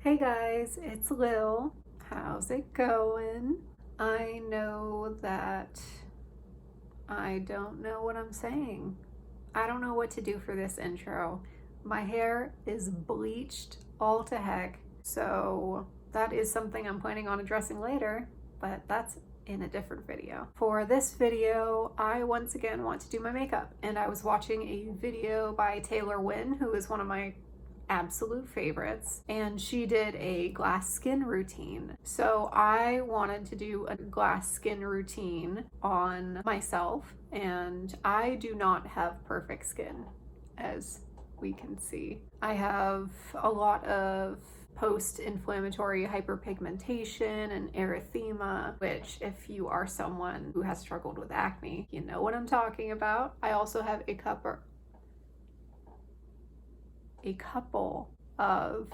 Hey guys, it's Lil. How's it going? I know that I don't know what I'm saying. I don't know what to do for this intro. My hair is bleached all to heck, so that is something I'm planning on addressing later, but that's in a different video. For this video, I once again want to do my makeup, and I was watching a video by Taylor Wynn, who is one of my absolute favorites, and she did a glass skin routine. So I wanted to do a glass skin routine on myself, and I do not have perfect skin, as we can see. I have a lot of post-inflammatory hyperpigmentation and erythema, which if you are someone who has struggled with acne, you know what I'm talking about. I also have a couple of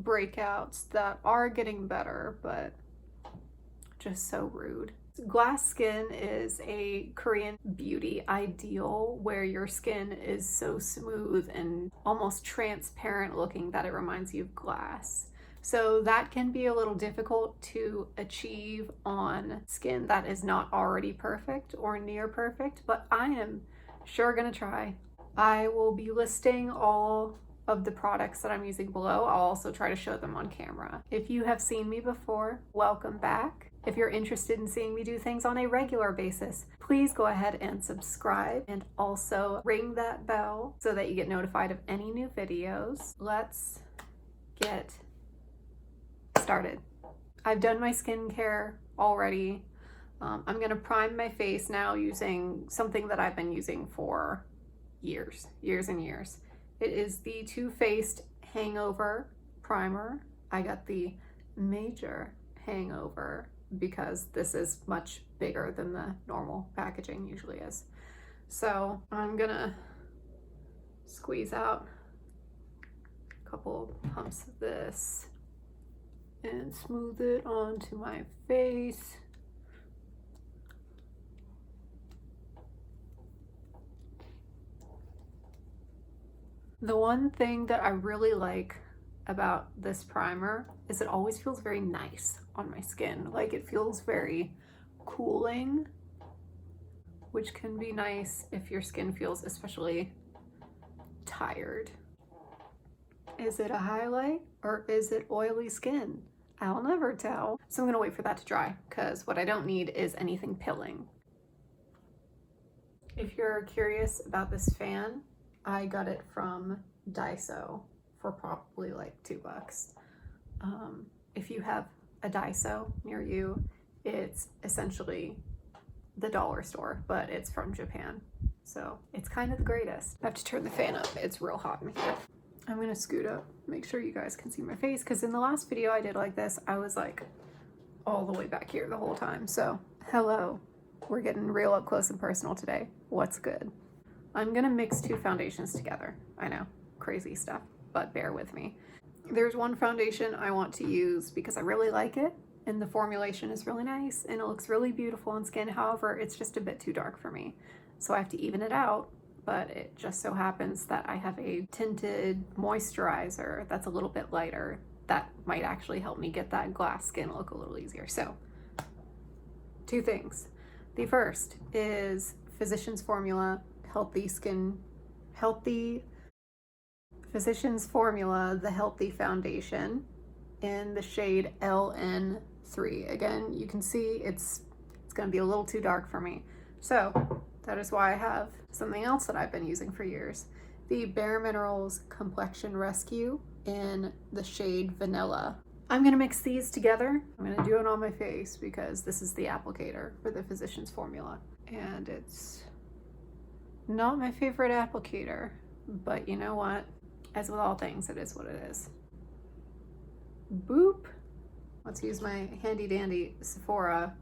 breakouts that are getting better, but just so rude. Glass skin is a Korean beauty ideal where your skin is so smooth and almost transparent looking that it reminds you of glass. So that can be a little difficult to achieve on skin that is not already perfect or near perfect, but I am sure gonna try. I will be listing all of the products that I'm using below. I'll also try to show them on camera. If you have seen me before, welcome back. If you're interested in seeing me do things on a regular basis, please go ahead and subscribe and also ring that bell so that you get notified of any new videos. Let's get started. I've done my skincare already. I'm gonna prime my face now using something that I've been using for years and years. It is the Too Faced Hangover Primer. I got the Major Hangover because this is much bigger than the normal packaging usually is. So I'm gonna squeeze out a couple pumps of this and smooth it onto my face. The one thing that I really like about this primer is it always feels very nice on my skin. Like it feels very cooling, which can be nice if your skin feels especially tired. Is it a highlight or is it oily skin? I'll never tell. So I'm gonna wait for that to dry because what I don't need is anything pilling. If you're curious about this fan, I got it from Daiso for probably like $2. If you have a Daiso near you, it's essentially the dollar store, but it's from Japan. So it's kind of the greatest. I have to turn the fan up. It's real hot in here. I'm gonna scoot up, make sure you guys can see my face, because in the last video I did like this, I was like all the way back here the whole time. So hello, we're getting real up close and personal today. What's good? I'm gonna mix two foundations together. I know, crazy stuff, but bear with me. There's one foundation I want to use because I really like it and the formulation is really nice and it looks really beautiful on skin. However, it's just a bit too dark for me. So I have to even it out, but it just so happens that I have a tinted moisturizer that's a little bit lighter that might actually help me get that glass skin look a little easier. So, two things. The first is Physicians Formula Physicians Formula, the Healthy Foundation in the shade LN3. Again, you can see it's gonna be a little too dark for me. So that is why I have something else that I've been using for years. The Bare Minerals Complexion Rescue in the shade Vanilla. I'm gonna mix these together. I'm gonna do it on my face because this is the applicator for the Physicians Formula. And it's not my favorite applicator, but you know what? As with all things, it is what it is. Boop. Let's use my handy dandy Sephora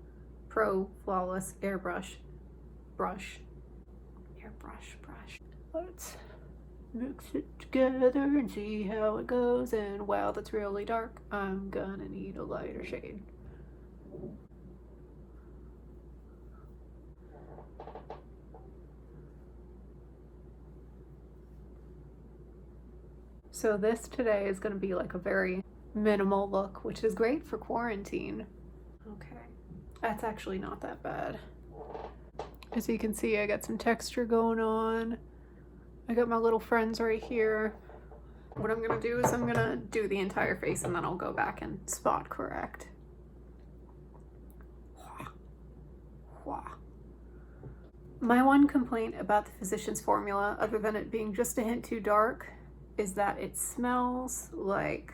Pro Flawless Airbrush brush. Let's mix it together and see how it goes. And wow, that's really dark. I'm gonna need a lighter shade. So this today is going to be like a very minimal look, which is great for quarantine. Okay, that's actually not that bad. As you can see, I got some texture going on. I got my little friends right here. What I'm gonna do is I'm gonna do the entire face and then I'll go back and spot correct. My one complaint about the Physicians Formula, other than it being just a hint too dark, is that it smells like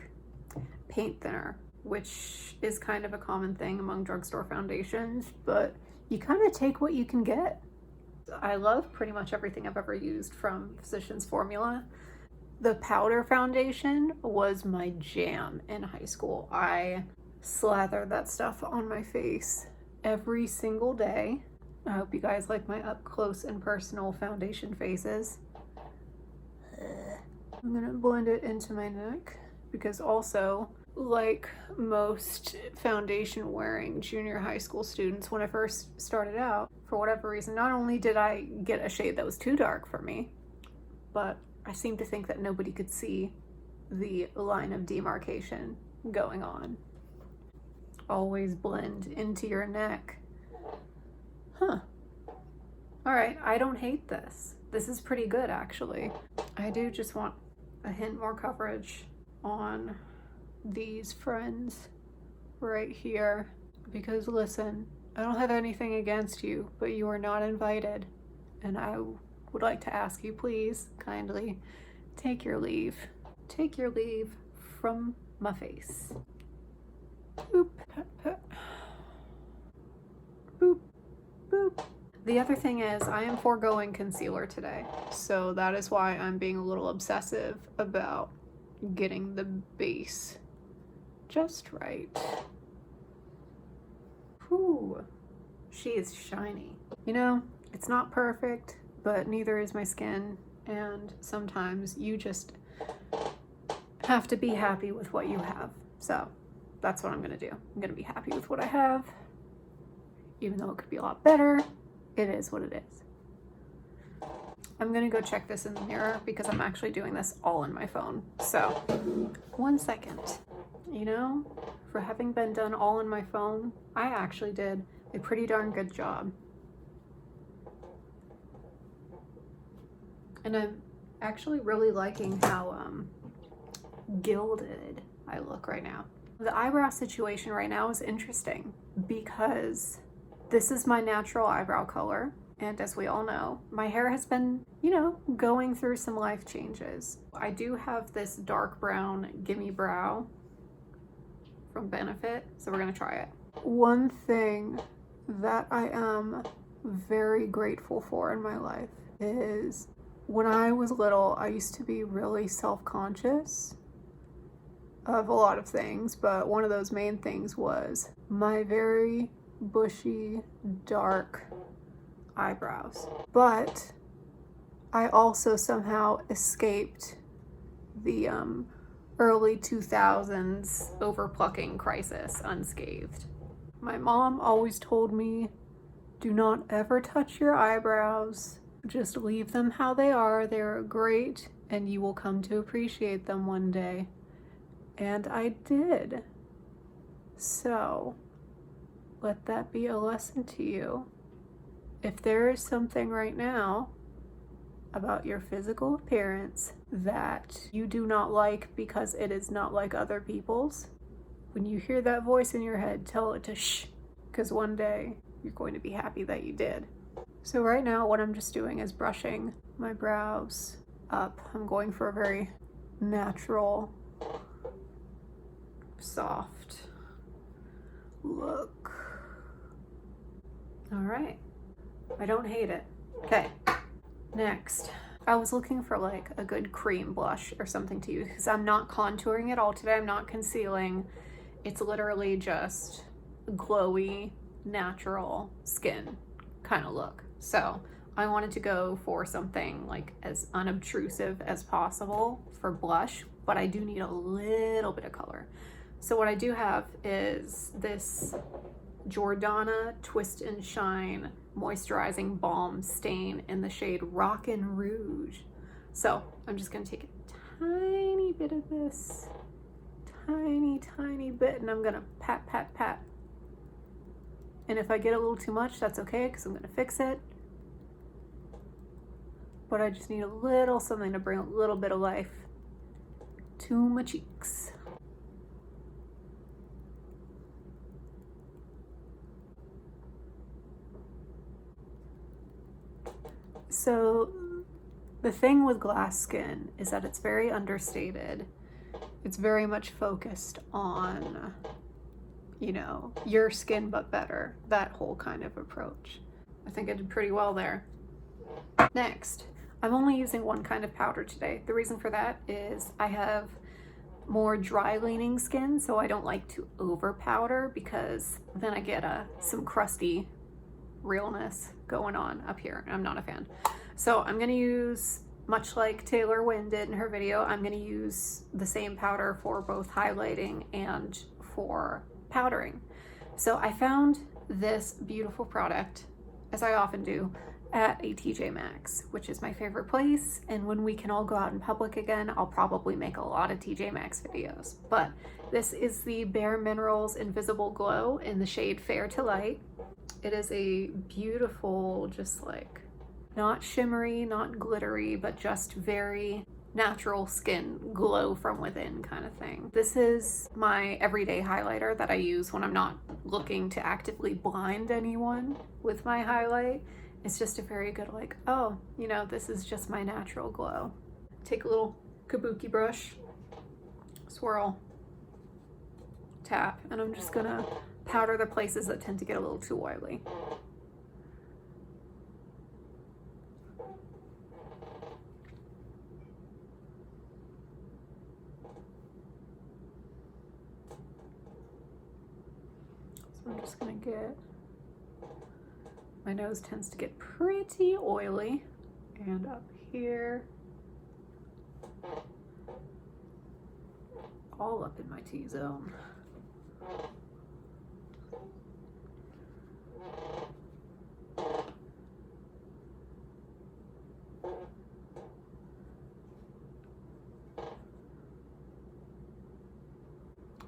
paint thinner, which is kind of a common thing among drugstore foundations, but you kind of take what you can get. I love pretty much everything I've ever used from Physicians Formula. The powder foundation was my jam in high school. I slathered that stuff on my face every single day. I hope you guys like my up close and personal foundation faces. I'm gonna blend it into my neck because also, like most foundation wearing junior high school students, when I first started out, for whatever reason, not only did I get a shade that was too dark for me, but I seemed to think that nobody could see the line of demarcation going on. Always blend into your neck. Huh. All right, I don't hate this. This is pretty good, actually. I do just want a hint more coverage on these friends right here. Because listen, I don't have anything against you, but you are not invited. And I would like to ask you, please, kindly, take your leave. Take your leave from my face. Boop, boop, boop. The other thing is I am foregoing concealer today, so that is why I'm being a little obsessive about getting the base just right. Whew, she is shiny. You know, it's not perfect, but neither is my skin, and sometimes you just have to be happy with what you have. So that's what I'm gonna do. I'm gonna be happy with what I have, even though it could be a lot better. It is what it is. I'm gonna go check this in the mirror because I'm actually doing this all in my phone. So, 1 second. You know, for having been done all in my phone, I actually did a pretty darn good job. And I'm actually really liking how gilded I look right now. The eyebrow situation right now is interesting because this is my natural eyebrow color. And as we all know, my hair has been, you know, going through some life changes. I do have this dark brown Gimme brow from Benefit, so we're gonna try it. One thing that I am very grateful for in my life is when I was little, I used to be really self-conscious of a lot of things, but one of those main things was my very bushy, dark eyebrows. But I also somehow escaped the early 2000s overplucking crisis unscathed. My mom always told me, do not ever touch your eyebrows. Just leave them how they are. They're great and you will come to appreciate them one day. And I did. So let that be a lesson to you. If there is something right now about your physical appearance that you do not like because it is not like other people's, when you hear that voice in your head, tell it to shh, because one day you're going to be happy that you did. So right now what I'm just doing is brushing my brows up. I'm going for a very natural, soft look. All right, I don't hate it. Okay, next. I was looking for like a good cream blush or something to use because I'm not contouring at all today. I'm not concealing. It's literally just glowy, natural skin kind of look. So I wanted to go for something like as unobtrusive as possible for blush, but I do need a little bit of color. So what I do have is this Jordana Twist and Shine Moisturizing Balm Stain in the shade Rockin' Rouge. So I'm just gonna take a tiny bit of this, tiny bit, and I'm gonna pat, pat, pat. And if I get a little too much, that's okay, because I'm gonna fix it. But I just need a little something to bring a little bit of life to my cheeks. So the thing with glass skin is that it's very understated. It's very much focused on, you know, your skin but better, that whole kind of approach. I think I did pretty well there. Next, I'm only using one kind of powder today. The reason for that is I have more dry leaning skin, so I don't like to over powder because then I get some crusty realness going on up here, and I'm not a fan. So I'm gonna use, much like Taylor Wynn did in her video, I'm gonna use the same powder for both highlighting and for powdering. So I found this beautiful product, as I often do, at a TJ Maxx, which is my favorite place, and when we can all go out in public again, I'll probably make a lot of TJ Maxx videos. But this is the Bare Minerals Invisible Glow in the shade Fair to Light. It is a beautiful, just like, not shimmery, not glittery, but just very natural skin glow from within kind of thing. This is my everyday highlighter that I use when I'm not looking to actively blind anyone with my highlight. It's just a very good, like, oh, you know, this is just my natural glow. Take a little kabuki brush, swirl, tap, and I'm just gonna powder the places that tend to get a little too oily. So I'm just gonna get, my nose tends to get pretty oily, and up here, all up in my T-zone.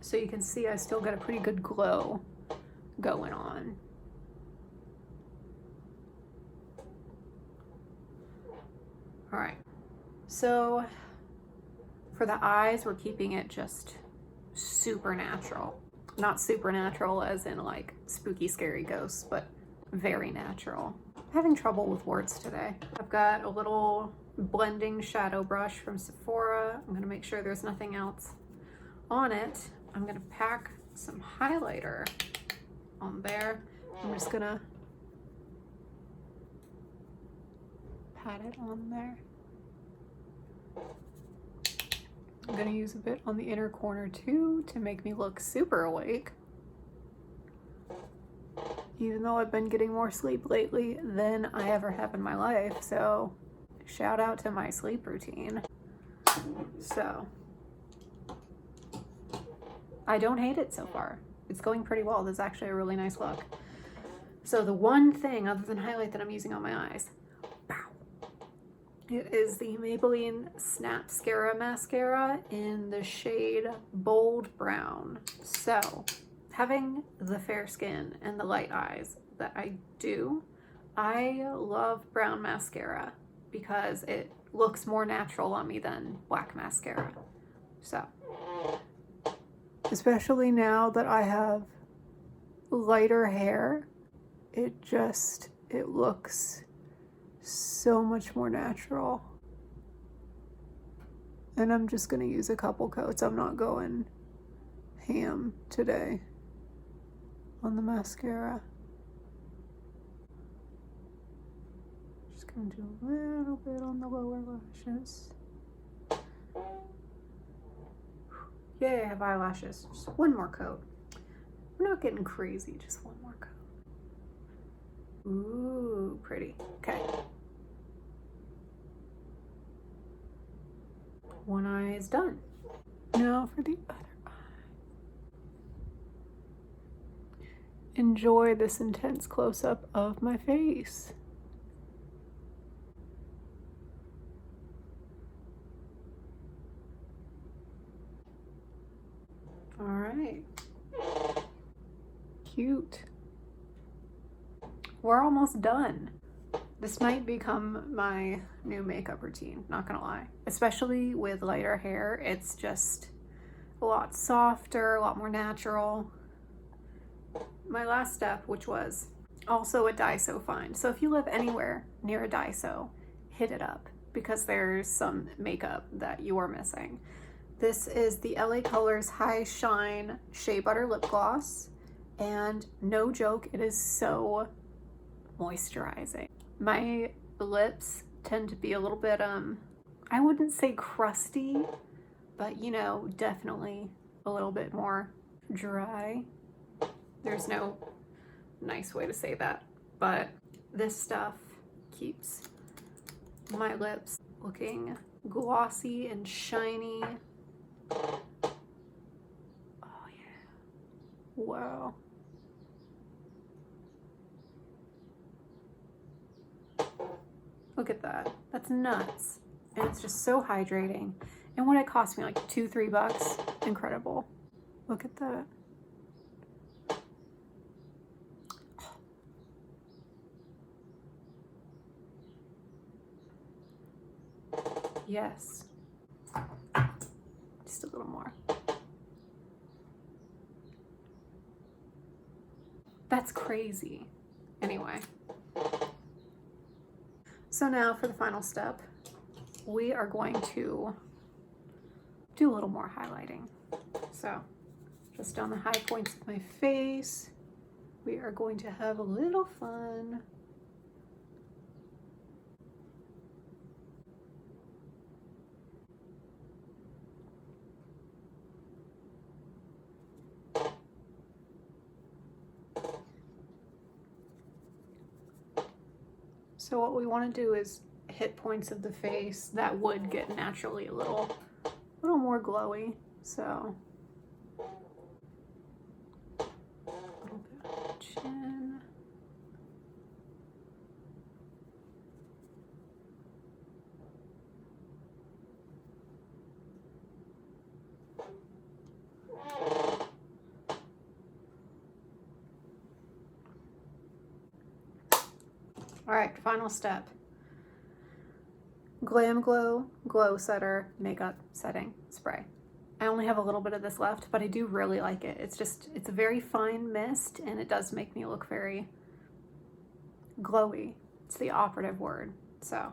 So you can see I still got a pretty good glow going on. All right, so for the eyes, we're keeping it just super natural. Not supernatural as in like spooky, scary ghosts, but very natural. I'm having trouble with words today. I've got a little blending shadow brush from Sephora. I'm gonna make sure there's nothing else on it. I'm gonna pack some highlighter on there. I'm just gonna pat it on there. I'm gonna use a bit on the inner corner too to make me look super awake. Even though I've been getting more sleep lately than I ever have in my life, so shout out to my sleep routine. So I don't hate it so far. It's going pretty well. This is actually a really nice look. So the one thing other than highlight that I'm using on my eyes, it is the Maybelline Snapscara mascara in the shade Bold Brown. So having the fair skin and the light eyes that I do, I love brown mascara because it looks more natural on me than black mascara. So especially now that I have lighter hair, it looks so much more natural. And I'm just gonna use a couple coats. I'm not going ham today on the mascara. Just gonna do a little bit on the lower lashes. Yay, I have eyelashes. Just one more coat. We're not getting crazy, just one more coat. Ooh, pretty. Okay. One eye is done. Now for the other eye. Enjoy this intense close-up of my face. right. Cute. We're almost done. This might become my new makeup routine, not gonna lie. Especially with lighter hair, it's just a lot softer, a lot more natural. My last step, which was also a Daiso find. So if you live anywhere near a Daiso, hit it up because there's some makeup that you are missing. This is the LA Colors High Shine Shea Butter Lip Gloss. And no joke, it is so moisturizing. My lips tend to be a little bit, I wouldn't say crusty, but you know, definitely a little bit more dry. There's no nice way to say that, but this stuff keeps my lips looking glossy and shiny. Oh yeah. Wow. Look at that. That's nuts. And it's just so hydrating. And what it cost me, like $2-3. Incredible. Look at that. Yes. Just a little more. That's crazy. Anyway. So now for the final step, we are going to do a little more highlighting. So just on the high points of my face, we are going to have a little fun. So what we want to do is hit points of the face that would get naturally a little more glowy. So a little bit on the chin. All right, final step. Glamglow Glow Setter Makeup Setting Spray. I only have a little bit of this left, but I do really like it. It's a very fine mist and it does make me look very glowy. It's the operative word, so.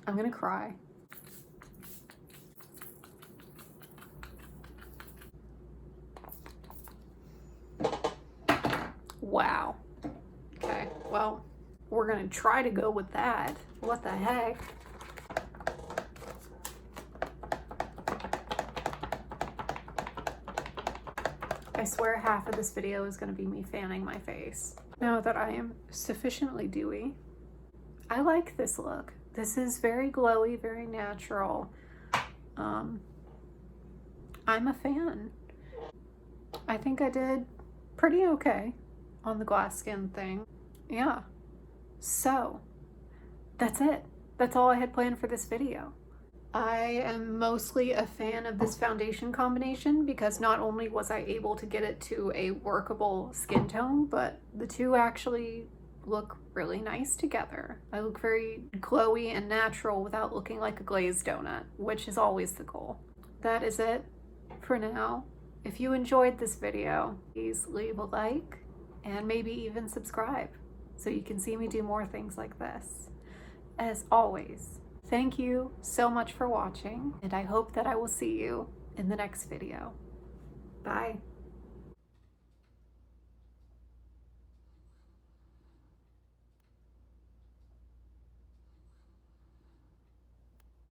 I'm gonna cry. Wow. Okay, well, we're gonna try to go with that. What the heck? I swear half of this video is gonna be me fanning my face. Now that I am sufficiently dewy, I like this look. This is very glowy, very natural. I'm a fan. I think I did pretty okay on the glass skin thing. Yeah. So that's it. That's all I had planned for this video. I am mostly a fan of this foundation combination because not only was I able to get it to a workable skin tone, but the two actually look really nice together. I look very glowy and natural without looking like a glazed donut, which is always the goal. That is it for now. If you enjoyed this video, please leave a like and maybe even subscribe so you can see me do more things like this. As always, thank you so much for watching, and I hope that I will see you in the next video. Bye.